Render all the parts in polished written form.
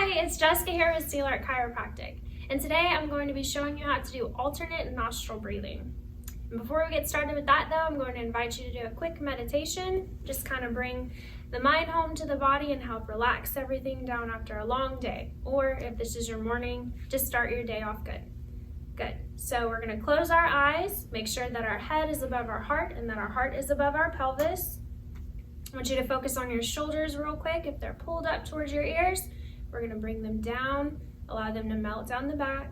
Hi, it's Jessica here with Sea Lark Chiropractic, and today I'm going to be showing you how to do alternate nostril breathing. And before we get started with that though, I'm going to invite you to do a quick meditation, just kind of bring the mind home to the body and help relax everything down after a long day. Or if this is your morning, just start your day off good. Good. So we're going to close our eyes, make sure that our head is above our heart and that our heart is above our pelvis. I want you to focus on your shoulders real quick. If they're pulled up towards your ears, we're going to bring them down, allow them to melt down the back.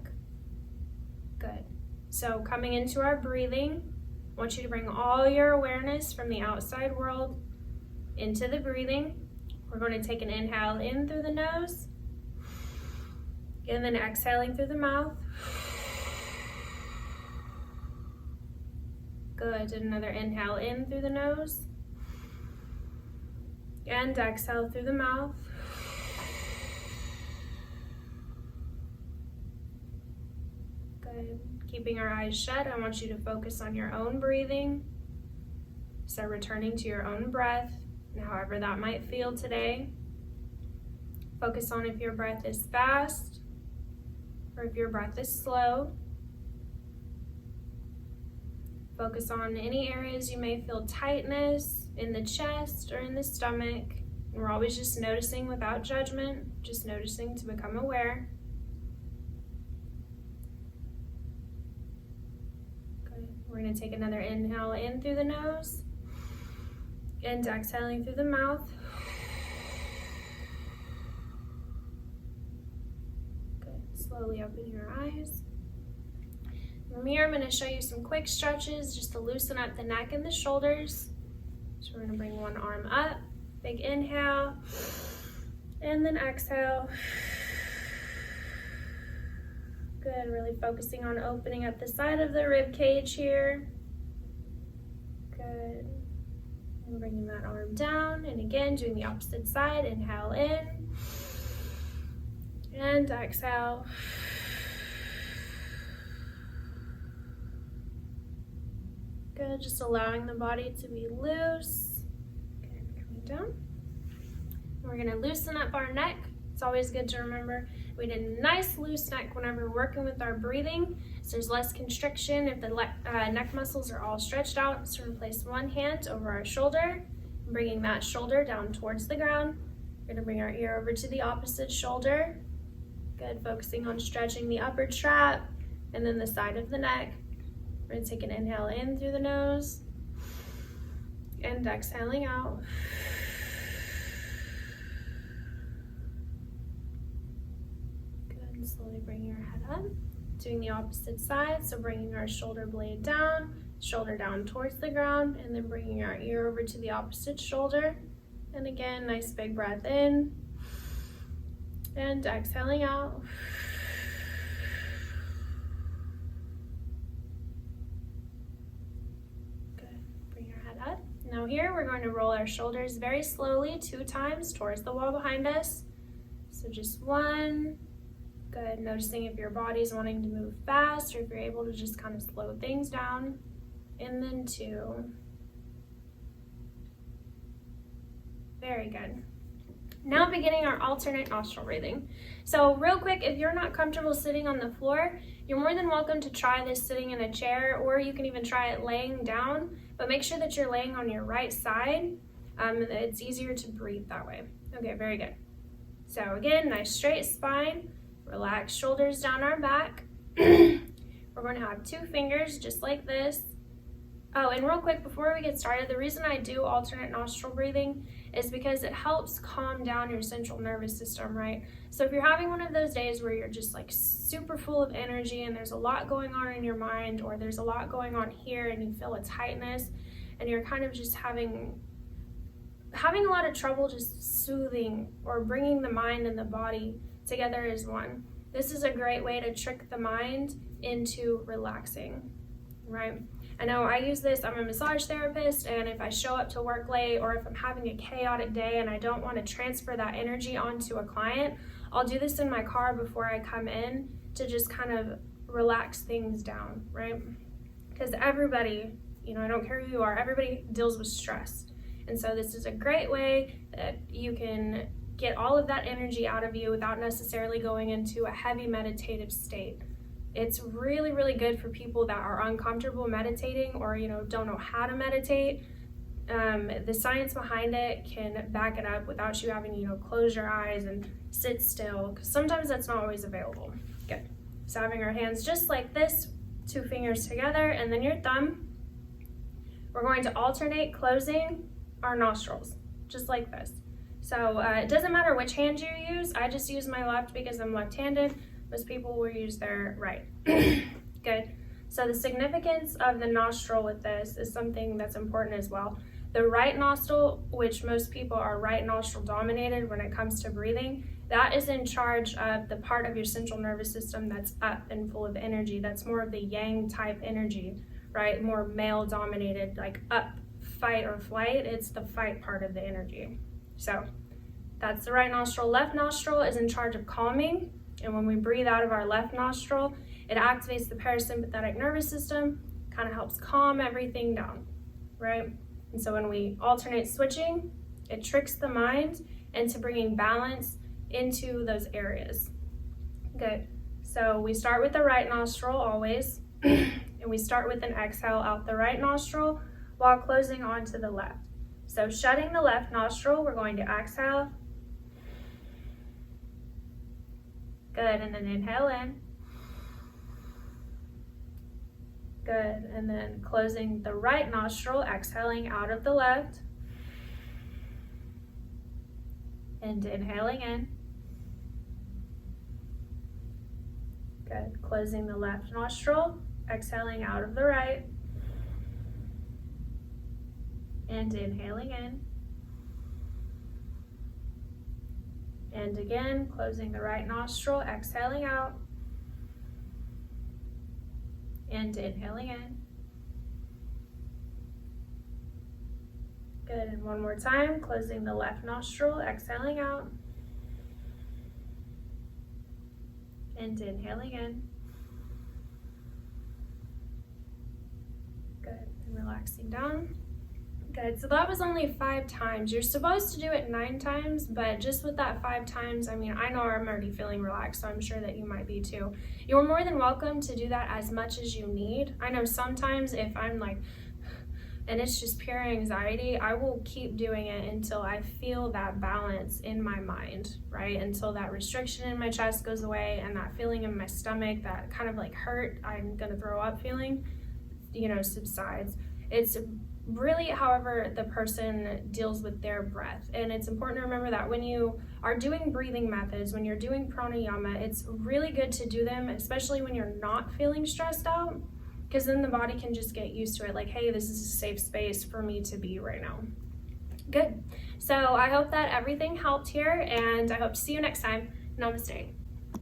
Good. So coming into our breathing, I want you to bring all your awareness from the outside world into the breathing. We're going to take an inhale in through the nose, and then exhaling through the mouth. Good. Another inhale in through the nose, and exhale through the mouth. Good. Keeping our eyes shut, I want you to focus on your own breathing. So returning to your own breath, and however that might feel today. Focus on if your breath is fast or if your breath is slow. Focus on any areas you may feel tightness in the chest or in the stomach. And we're always just noticing without judgment, just noticing to become aware. Good. We're going to take another inhale in through the nose and exhaling through the mouth. Good. Slowly open your eyes. From here, I'm going to show you some quick stretches just to loosen up the neck and the shoulders. So we're going to bring one arm up, big inhale, and then exhale. Good, really focusing on opening up the side of the rib cage here. Good. And bringing that arm down, and again, doing the opposite side. Inhale in, and exhale. Good, just allowing the body to be loose. Okay, coming down. We're gonna loosen up our neck. It's always good to remember we need a nice loose neck whenever we're working with our breathing, so there's less constriction if the neck muscles are all stretched out. So we're gonna place one hand over our shoulder, bringing that shoulder down towards the ground. We're gonna bring our ear over to the opposite shoulder. Good, focusing on stretching the upper trap and then the side of the neck. We're going to take an inhale in through the nose and exhaling out. Good. Slowly bring your head up. Doing the opposite side, so bringing our shoulder blade down, shoulder down towards the ground, and then bringing our ear over to the opposite shoulder. And again, nice big breath in and exhaling out. Now here, we're going to roll our shoulders very slowly 2 times towards the wall behind us. So just 1. Good. Noticing if your body's wanting to move fast or if you're able to just kind of slow things down. And then 2. Very good. Now beginning our alternate nostril breathing. So real quick, if you're not comfortable sitting on the floor, you're more than welcome to try this sitting in a chair, or you can even try it laying down, but make sure that you're laying on your right side. It's easier to breathe that way. Okay, very good. So again, nice straight spine, relax shoulders down our back. We're going to have 2 fingers just like this. Oh, and real quick, before we get started, the reason I do alternate nostril breathing is because it helps calm down your central nervous system, right? So if you're having one of those days where you're just like super full of energy and there's a lot going on in your mind, or there's a lot going on here and you feel a tightness and you're kind of just having a lot of trouble just soothing or bringing the mind and the body together as one, this is a great way to trick the mind into relaxing, right? I know I use this, I'm a massage therapist, and if I show up to work late or if I'm having a chaotic day and I don't want to transfer that energy onto a client, I'll do this in my car before I come in to just kind of relax things down, right? Because everybody, I don't care who you are, everybody deals with stress. And so this is a great way that you can get all of that energy out of you without necessarily going into a heavy meditative state. It's really, really good for people that are uncomfortable meditating or, don't know how to meditate. The science behind it can back it up without you having, close your eyes and sit still, because sometimes that's not always available. Good. So having our hands just like this, 2 fingers together, and then your thumb. We're going to alternate closing our nostrils, just like this. So it doesn't matter which hand you use. I just use my left because I'm left-handed. Most people will use their right. Good. So the significance of the nostril with this is something that's important as well. The right nostril, which most people are right nostril dominated when it comes to breathing, that is in charge of the part of your central nervous system that's up and full of energy. That's more of the yang type energy, right? More male dominated, like up, fight or flight. It's the fight part of the energy. So that's the right nostril. Left nostril is in charge of calming. And when we breathe out of our left nostril, it activates the parasympathetic nervous system, kind of helps calm everything down, right? And so when we alternate switching, it tricks the mind into bringing balance into those areas. Good. So we start with the right nostril always, and we start with an exhale out the right nostril while closing onto the left. So shutting the left nostril, we're going to exhale. Good, and then inhale in. Good, and then closing the right nostril, exhaling out of the left. And inhaling in. Good, closing the left nostril, exhaling out of the right. And inhaling in. And again, closing the right nostril, exhaling out. And inhaling in. Good, and one more time, closing the left nostril, exhaling out. And inhaling in. Good, and relaxing down. Good, so that was only 5 times. You're supposed to do it 9 times, but just with that 5 times, I know I'm already feeling relaxed, so I'm sure that you might be too. You're more than welcome to do that as much as you need. I know sometimes if I'm like, and it's just pure anxiety, I will keep doing it until I feel that balance in my mind, right? Until that restriction in my chest goes away and that feeling in my stomach, that kind of like hurt, I'm gonna throw up feeling, subsides. It's really however the person deals with their breath. And it's important to remember that when you are doing breathing methods, when you're doing pranayama, it's really good to do them, especially when you're not feeling stressed out, because then the body can just get used to it, like, hey, this is a safe space for me to be right now. Good. So I hope that everything helped here, and I hope to see you next time. Namaste.